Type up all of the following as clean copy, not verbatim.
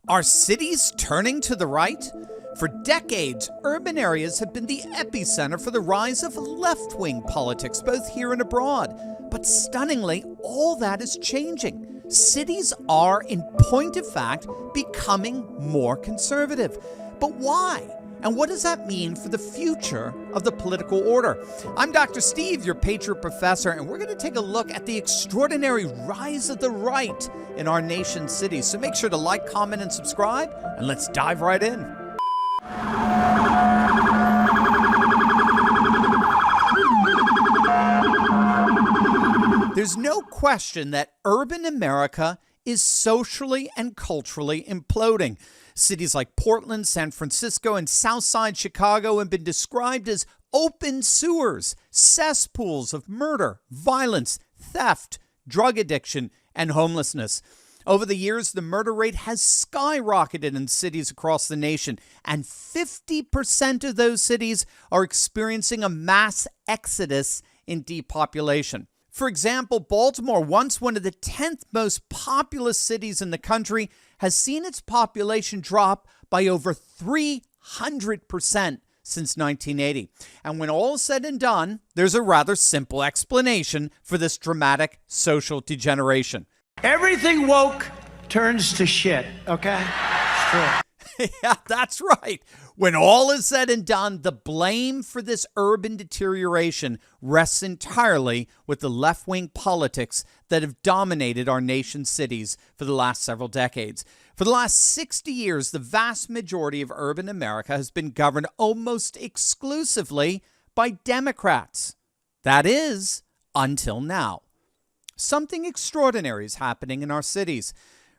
Are cities turning to the right? For decades, urban areas have been the epicenter for the rise of left-wing politics, both here and abroad. But stunningly, all that is changing. Cities are, in point of fact, becoming more conservative. But why? And what does that mean for the future of the political order? I'm Dr. Steve, your Patriot Professor, and we're going to take a look at the extraordinary rise of the right in our nation's cities. So make sure to like, comment, and subscribe, and let's dive right in. There's no question that urban America is socially and culturally imploding. Cities like Portland, San Francisco, and Southside Chicago have been described as open sewers, cesspools of murder, violence, theft, drug addiction, and homelessness. Over the years, the murder rate has skyrocketed in cities across the nation, and 50% of those cities are experiencing a mass exodus in depopulation. For example, Baltimore, once one of the 10th most populous cities in the country, has seen its population drop by over 300% since 1980. And when all is said and done, there's a rather simple explanation for this dramatic social degeneration. Everything woke turns to shit, okay? It's true. Yeah, that's right. When all is said and done, the blame for this urban deterioration rests entirely with the left-wing politics that have dominated our nation's cities for the last several decades. For the last 60 years, the vast majority of urban America has been governed almost exclusively by Democrats. That is, until now. Something extraordinary is happening in our cities.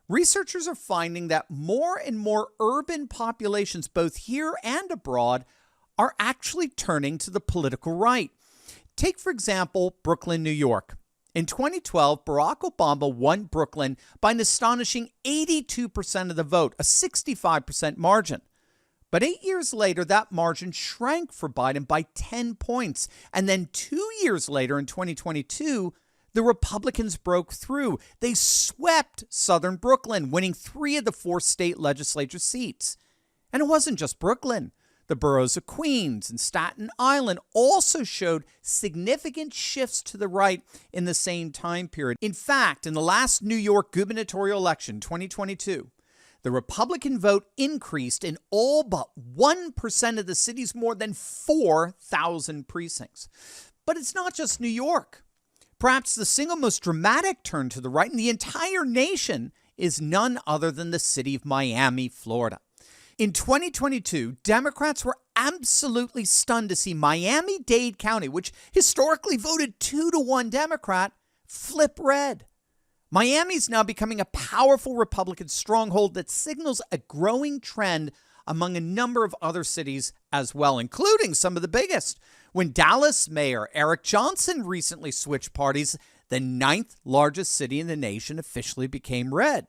Researchers are finding that more and more urban populations, both here and abroad, are actually turning to the political right. Take, for example, Brooklyn, New York. In 2012, Barack Obama won Brooklyn by an astonishing 82% of the vote, a 65% margin. But 8 years later, that margin shrank for Biden by 10 points. And then 2 years later, in 2022, the Republicans broke through. They swept southern Brooklyn, winning 3 of the 4 state legislature seats. And it wasn't just Brooklyn. The boroughs of Queens and Staten Island also showed significant shifts to the right in the same time period. In fact, in the last New York gubernatorial election, 2022, the Republican vote increased in all but 1% of the city's more than 4,000 precincts. But it's not just New York. Perhaps the single most dramatic turn to the right in the entire nation is none other than the city of Miami, Florida. In 2022, Democrats were absolutely stunned to see Miami-Dade County, which historically voted 2-1 Democrat, flip red. Miami is now becoming a powerful Republican stronghold that signals a growing trend among a number of other cities as well, including some of the biggest. When Dallas Mayor Eric Johnson recently switched parties, the 9th largest city in the nation officially became red.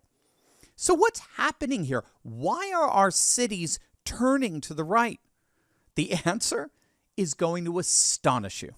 So what's happening here? Why are our cities turning to the right? The answer is going to astonish you.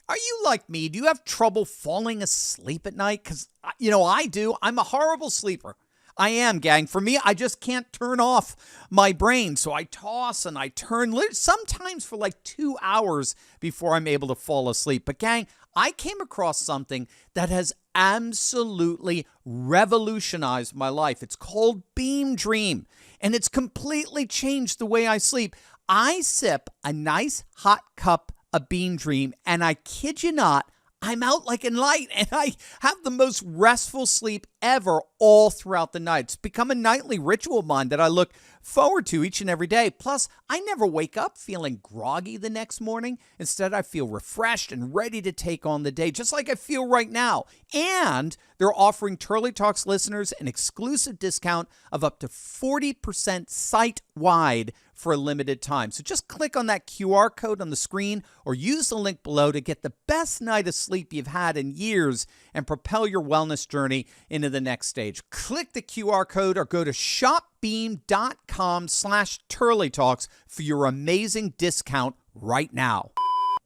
Are you like me? Do you have trouble falling asleep at night? Because, I do. I'm a horrible sleeper. I am, gang. For me, I just can't turn off my brain. So I toss and I turn, sometimes for like 2 hours before I'm able to fall asleep. But gang, I came across something that has absolutely revolutionized my life. It's called Beam Dream, and it's completely changed the way I sleep. I sip a nice hot cup of Beam Dream, and I kid you not, I'm out like a light, and I have the most restful sleep ever all throughout the night. It's become a nightly ritual of mine that I look forward to each and every day. Plus, I never wake up feeling groggy the next morning. Instead, I feel refreshed and ready to take on the day, just like I feel right now. And they're offering Turley Talks listeners an exclusive discount of up to 40% site-wide for a limited time. So just click on that QR code on the screen or use the link below to get the best night of sleep you've had in years and propel your wellness journey into the next stage. Click the QR code or go to shopbeam.com/TurleyTalks for your amazing discount right now.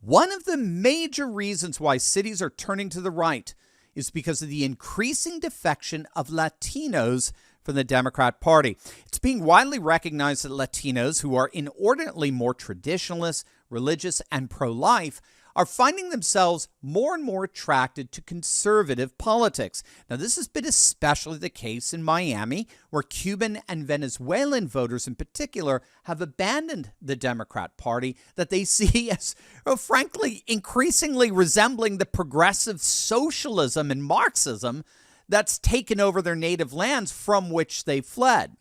One of the major reasons why cities are turning to the right is because of the increasing defection of Latinos from the Democrat Party. It's being widely recognized that Latinos who are inordinately more traditionalist, religious, and pro-life are finding themselves more and more attracted to conservative politics. Now, this has been especially the case in Miami, where Cuban and Venezuelan voters in particular have abandoned the Democrat Party that they see as, frankly, increasingly resembling the progressive socialism and Marxism that's taken over their native lands from which they fled.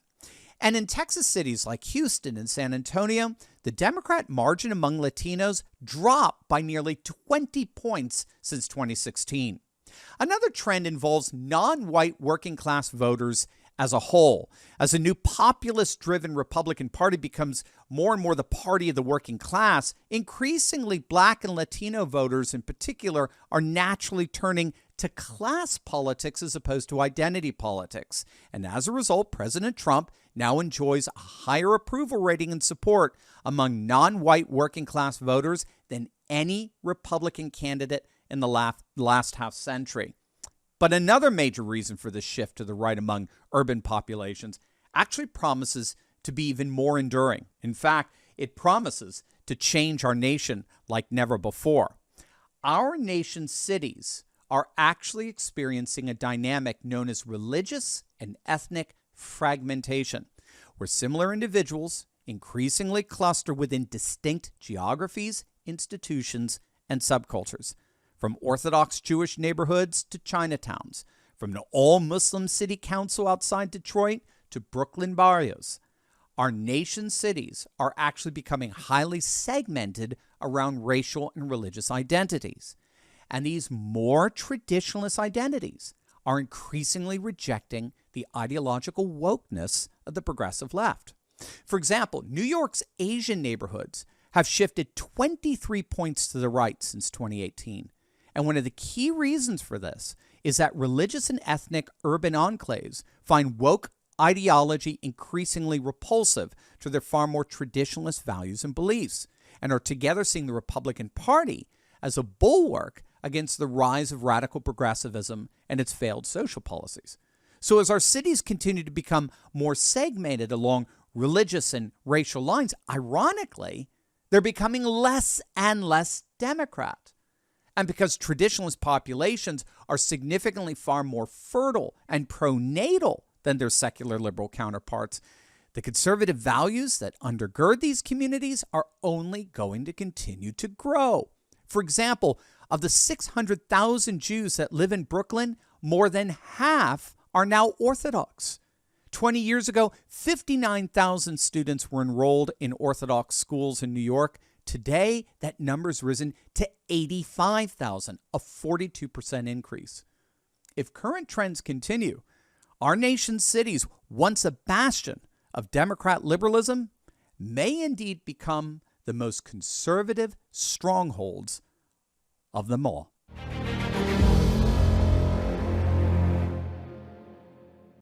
And in Texas cities like Houston and San Antonio, the Democrat margin among Latinos dropped by nearly 20 points since 2016. Another trend involves non-white working class voters as a whole. As a new populist-driven Republican Party becomes more and more the party of the working class, increasingly Black and Latino voters in particular are naturally turning to class politics as opposed to identity politics. And as a result, President Trump now enjoys a higher approval rating and support among non-white working class voters than any Republican candidate in the last half century. But another major reason for this shift to the right among urban populations actually promises to be even more enduring. In fact, it promises to change our nation like never before. Our nation's cities are actually experiencing a dynamic known as religious and ethnic fragmentation, where similar individuals increasingly cluster within distinct geographies, institutions, and subcultures. From Orthodox Jewish neighborhoods to Chinatowns, from the all-Muslim city council outside Detroit to Brooklyn barrios, our nation's cities are actually becoming highly segmented around racial and religious identities. And these more traditionalist identities are increasingly rejecting the ideological wokeness of the progressive left. For example, New York's Asian neighborhoods have shifted 23 points to the right since 2018. And one of the key reasons for this is that religious and ethnic urban enclaves find woke ideology increasingly repulsive to their far more traditionalist values and beliefs, and are together seeing the Republican Party as a bulwark against the rise of radical progressivism and its failed social policies. So as our cities continue to become more segmented along religious and racial lines, ironically, they're becoming less and less Democrat. And because traditionalist populations are significantly far more fertile and pronatal than their secular liberal counterparts, the conservative values that undergird these communities are only going to continue to grow. For example, of the 600,000 Jews that live in Brooklyn, more than half are now Orthodox. 20 years ago, 59,000 students were enrolled in Orthodox schools in New York. Today, that number's risen to 85,000, a 42% increase. If current trends continue, our nation's cities, once a bastion of Democrat liberalism, may indeed become the most conservative strongholds of them all.